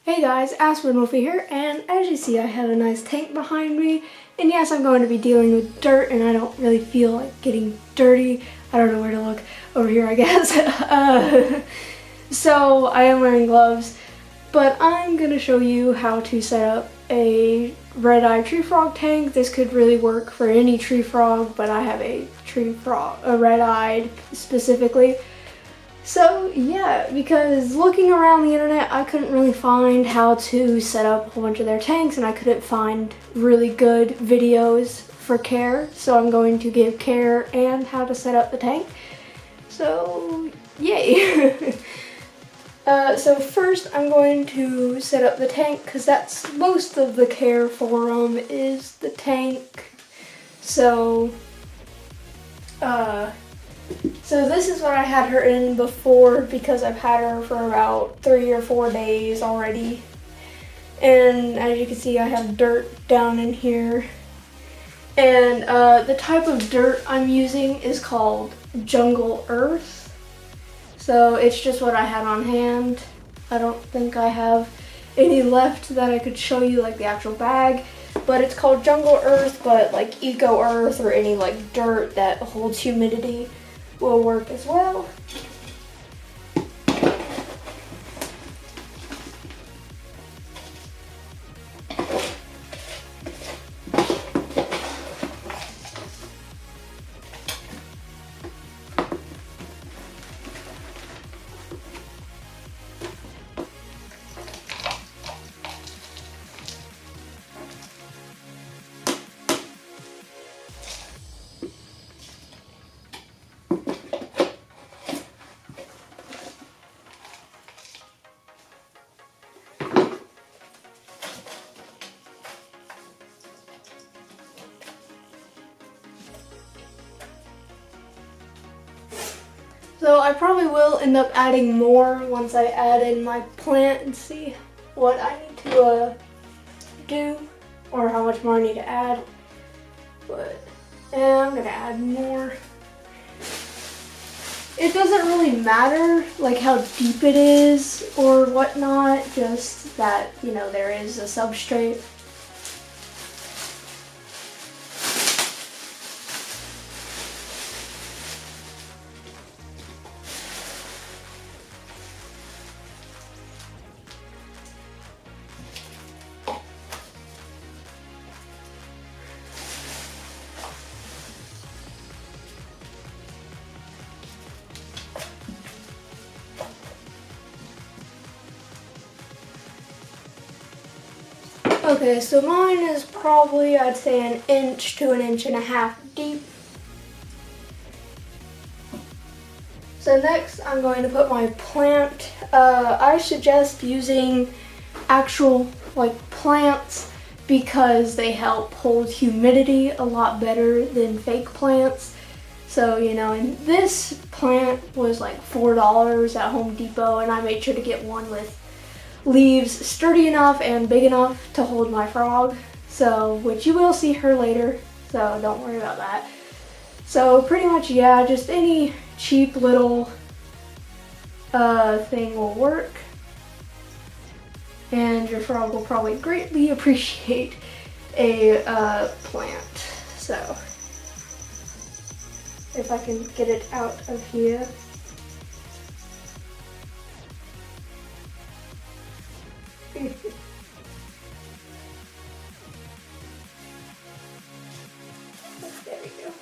Hey guys, Aspenwolfie here, and as you see I have a nice tank behind me, and yes, I'm going to be dealing with dirt, and I don't really feel like getting dirty. I don't know where to look. Over here, I guess. So I am wearing gloves, but I'm going to show you how to set up a red-eyed tree frog tank. This could really work for any tree frog, but I have a red-eyed specifically. So yeah, because looking around the internet, I couldn't really find how to set up a whole bunch of their tanks, and I couldn't find really good videos for care. So I'm going to give care and how to set up the tank. So yay! So first I'm going to set up the tank, because that's most of the care for them is the tank. So this is what I had her in before, because I've had her for about 3 or 4 days already. And as you can see, I have dirt down in here. And the type of dirt I'm using is called Jungle Earth. So it's just what I had on hand. I don't think I have any left that I could show you, like the actual bag. But it's called Jungle Earth, but like Eco Earth or any like dirt that holds humidity will work as well. So I probably will end up adding more once I add in my plant and see what I need to do, or how much more I need to add. But yeah, I'm gonna add more. It doesn't really matter like how deep it is or whatnot, just that, you know, there is a substrate. Okay, so mine is probably, I'd say, 1 inch to 1.5 inches deep. So next I'm going to put my plant. I suggest using actual like plants because they help hold humidity a lot better than fake plants. So, you know, and this plant was like $4 at Home Depot, and I made sure to get one with leaves sturdy enough and big enough to hold my frog. So, which you will see her later, so don't worry about that. So pretty much, yeah, just any cheap little thing will work. And your frog will probably greatly appreciate a plant. So, if I can get it out of here. There we go.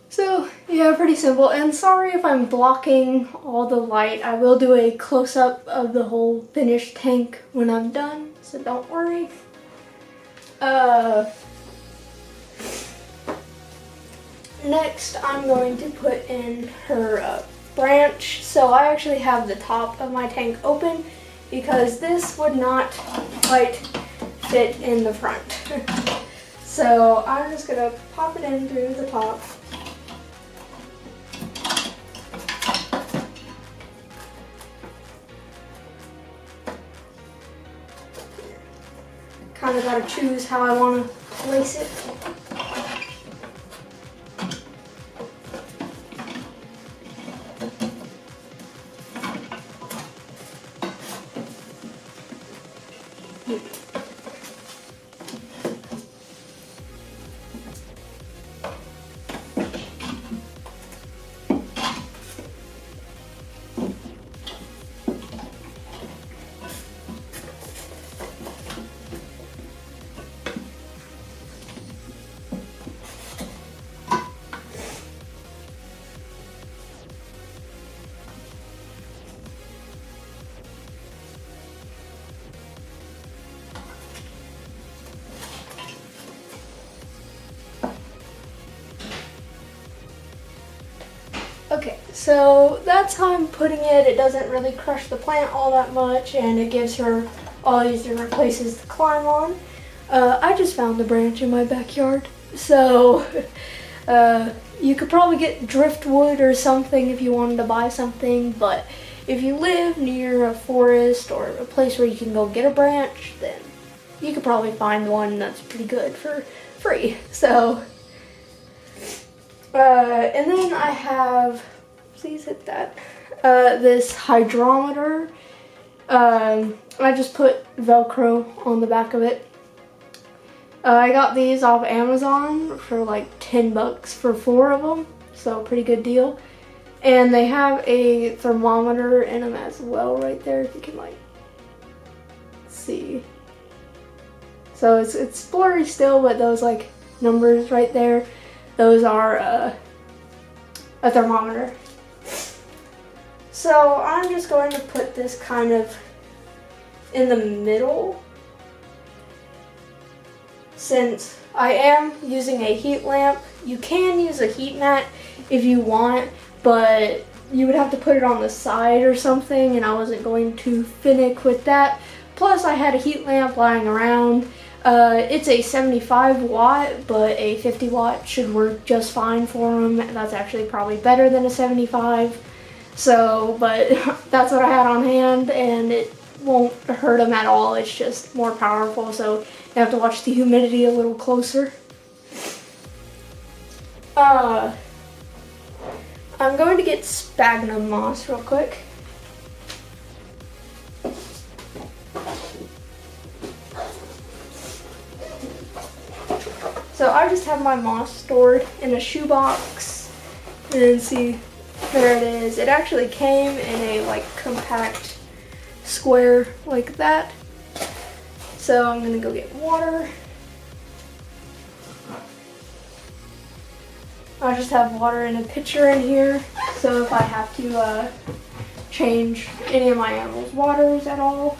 So yeah, pretty simple, and sorry if I'm blocking all the light. I will do a close-up of the whole finished tank when I'm done, so don't worry. Next I'm going to put in her branch, so I actually have the top of my tank open because this would not quite fit in the front. So I'm just gonna pop it in through the top. Kind of gotta choose how I want to place it. Okay, so that's how I'm putting it. It doesn't really crush the plant all that much, and it gives her all these different places to climb on. I just found the branch in my backyard, so you could probably get driftwood or something if you wanted to buy something, but if you live near a forest or a place where you can go get a branch, then you could probably find one that's pretty good for free. So and then I have, please hit that, this hydrometer. I just put Velcro on the back of it. I got these off Amazon for like 10 bucks for 4 of them, so pretty good deal. And they have a thermometer in them as well right there, if you can like see. So it's blurry still, but those like numbers right there, those are a thermometer. So I'm just going to put this kind of in the middle, since I am using a heat lamp. You can use a heat mat if you want, but you would have to put it on the side or something, and I wasn't going to finick with that. Plus I had a heat lamp lying around. It's a 75 watt, but a 50 watt should work just fine for them. That's actually probably better than a 75. So, but that's what I had on hand, and it won't hurt them at all. It's just more powerful, so you have to watch the humidity a little closer. I'm going to get sphagnum moss real quick. So I just have my moss stored in a shoebox, and then see, there it is. It actually came in a like compact square like that. So I'm gonna go get water. I just have water in a pitcher in here, so if I have to change any of my animals' waters at all.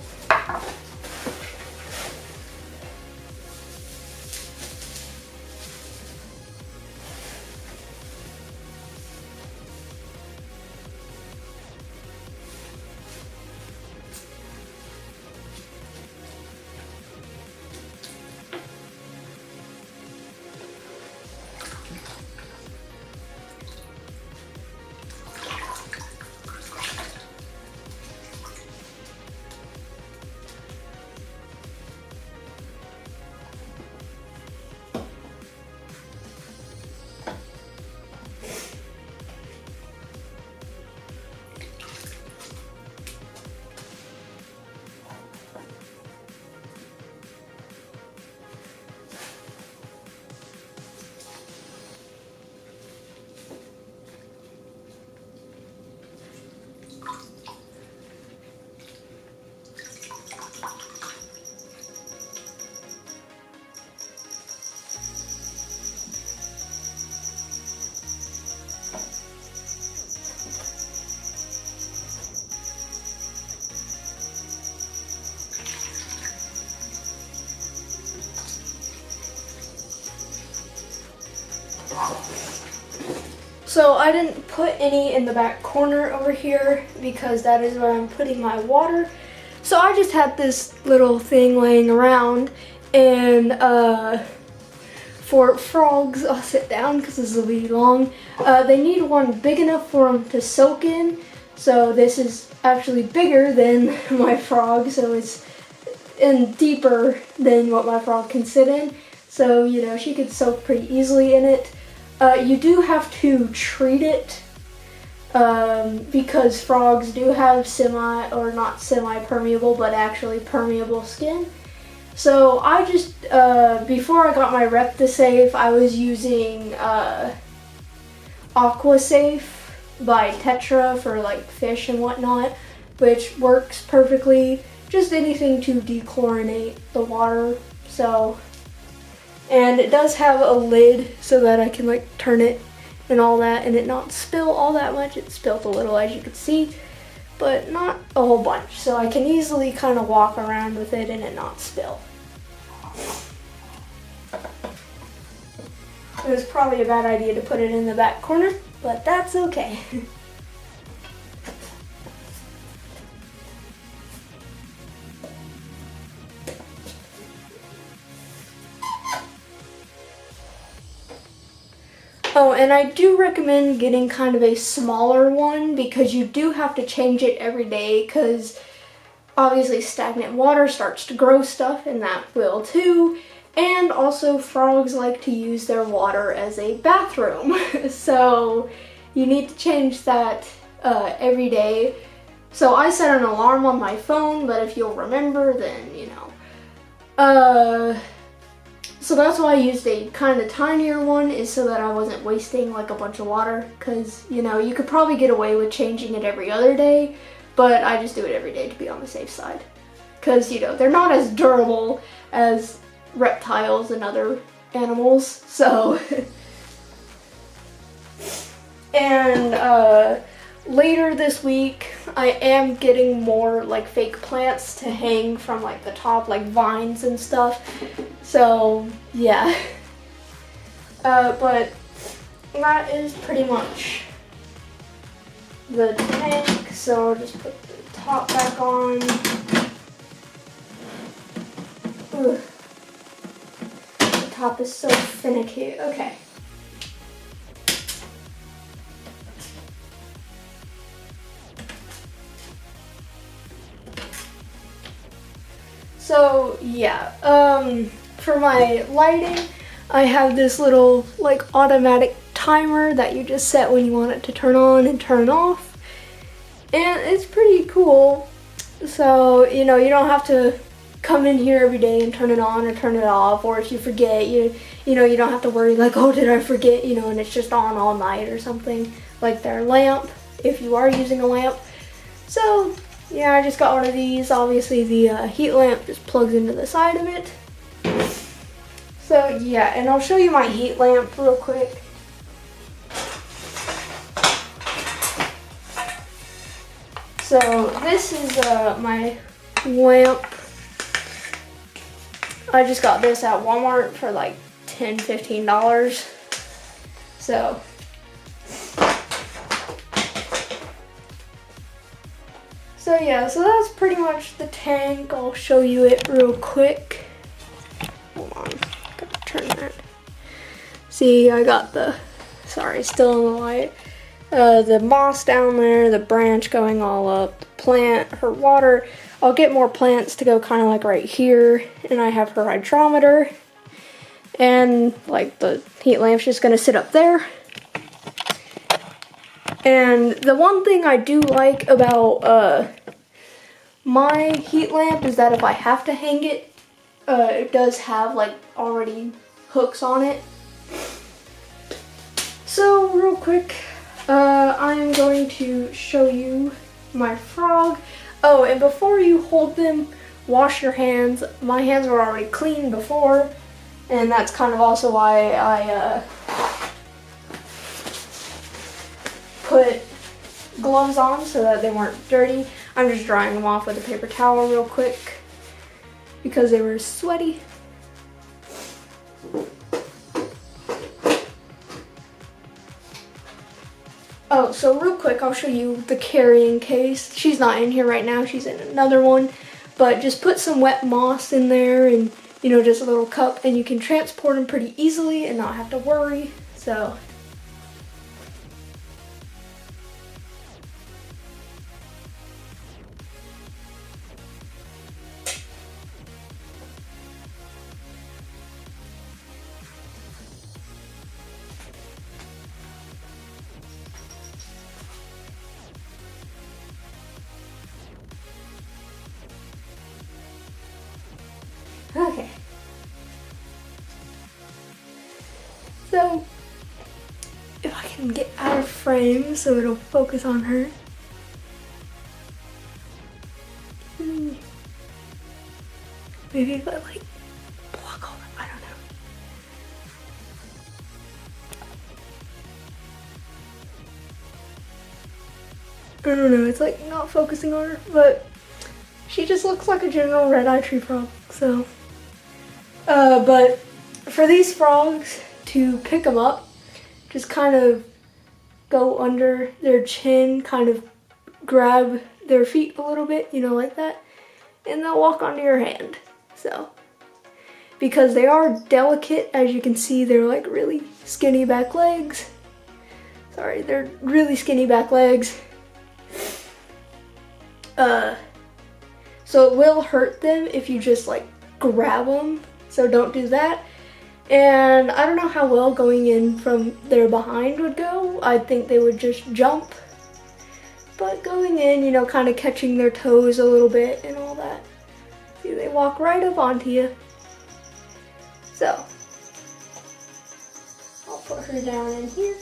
So I didn't put any in the back corner over here because that is where I'm putting my water. So I just had this little thing laying around, and for frogs, I'll sit down because this will be long. They need one big enough for them to soak in. So this is actually bigger than my frog, so it's and deeper than what my frog can sit in. So, you know, she could soak pretty easily in it. You do have to treat it because frogs do have not semi-permeable, but actually permeable skin. So I just, before I got my ReptiSafe, I was using AquaSafe by Tetra for like fish and whatnot, which works perfectly. Just anything to dechlorinate the water. So, and it does have a lid so that I can like turn it and all that and it not spill all that much. It spilled a little, as you can see, but not a whole bunch. So I can easily kind of walk around with it and it not spill. It was probably a bad idea to put it in the back corner, but that's okay. Oh, and I do recommend getting kind of a smaller one because you do have to change it every day because obviously stagnant water starts to grow stuff and that will too. And also frogs like to use their water as a bathroom. So you need to change that every day. So I set an alarm on my phone, but if you'll remember, then you know. So that's why I used a kind of tinier one, is so that I wasn't wasting like a bunch of water, because you know, you could probably get away with changing it every other day, but I just do it every day to be on the safe side. Because, you know, they're not as durable as reptiles and other animals, so. And later this week, I am getting more like fake plants to hang from like the top, like vines and stuff. So yeah, but that is pretty much the tank. So I'll just put the top back on. Ugh. The top is so finicky. Okay. So yeah, for my lighting, I have this little like automatic timer that you just set when you want it to turn on and turn off. And it's pretty cool. So, you know, you don't have to come in here every day and turn it on or turn it off, or if you forget, you know, you don't have to worry like, oh, did I forget, you know, and it's just on all night or something, like their lamp, if you are using a lamp. So yeah, I just got one of these. Obviously the heat lamp just plugs into the side of it. So yeah, and I'll show you my heat lamp real quick. So this is my lamp. I just got this at Walmart for like $10–15. So yeah, so that's pretty much the tank. I'll show you it real quick. Hold on, gotta turn that. See, I got the, sorry, still in the light. The moss down there, the branch going all up, the plant, her water. I'll get more plants to go kind of like right here, and I have her hydrometer. And like the heat lamp's just gonna sit up there. And the one thing I do like about my heat lamp is that if I have to hang it, it does have like already hooks on it. So real quick, I'm going to show you my frog. Oh, and before you hold them, wash your hands. My hands were already clean before, and that's kind of also why I put gloves on so that they weren't dirty. I'm just drying them off with a paper towel real quick because they were sweaty. Oh, so real quick, I'll show you the carrying case. She's not in here right now, she's in another one. But just put some wet moss in there and, you know, just a little cup, and you can transport them pretty easily and not have to worry. So. Okay. So, if I can get out of frame so it'll focus on her. Maybe if I like block all that, I don't know. I don't know, it's like not focusing on her, but she just looks like a general red-eye tree frog, so. But for these frogs, to pick them up, just kind of go under their chin, kind of grab their feet a little bit, you know, like that, and they'll walk onto your hand. So, because they are delicate, as you can see, they're like really skinny back legs. Sorry, they're really skinny back legs. So it will hurt them if you just like grab them. So don't do that. And I don't know how well going in from their behind would go. I think they would just jump. But going in, you know, kind of catching their toes a little bit and all that. See, they walk right up onto you. So, I'll put her down in here.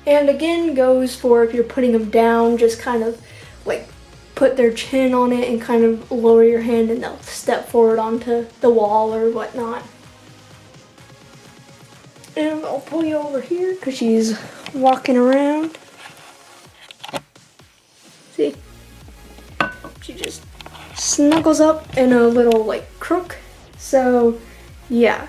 And again goes for if you're putting them down, just kind of like put their chin on it and kind of lower your hand and they'll step forward onto the wall or whatnot. And I'll pull you over here because she's walking around. See? She just snuggles up in a little like crook. So yeah.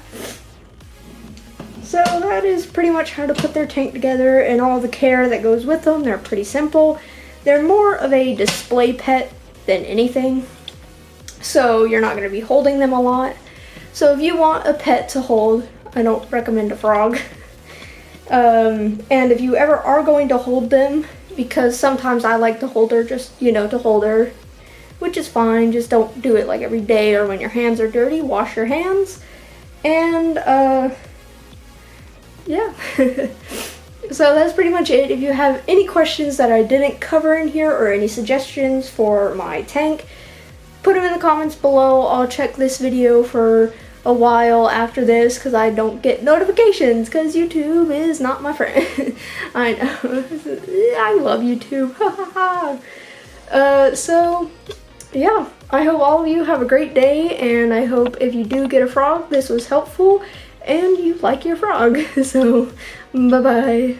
So that is pretty much how to put their tank together and all the care that goes with them. They're pretty simple. They're more of a display pet than anything. So you're not going to be holding them a lot. So if you want a pet to hold, I don't recommend a frog. And if you ever are going to hold them, because sometimes I like to hold her just, you know, to hold her, which is fine. Just don't do it like every day or when your hands are dirty. Wash your hands. And, yeah. So that's pretty much it. If you have any questions that I didn't cover in here or any suggestions for my tank, put them in the comments below. I'll check this video for a while after this because I don't get notifications because YouTube is not my friend. I know. I love YouTube. So yeah, I hope all of you have a great day, and I hope if you do get a frog, this was helpful and you like your frog. So bye bye.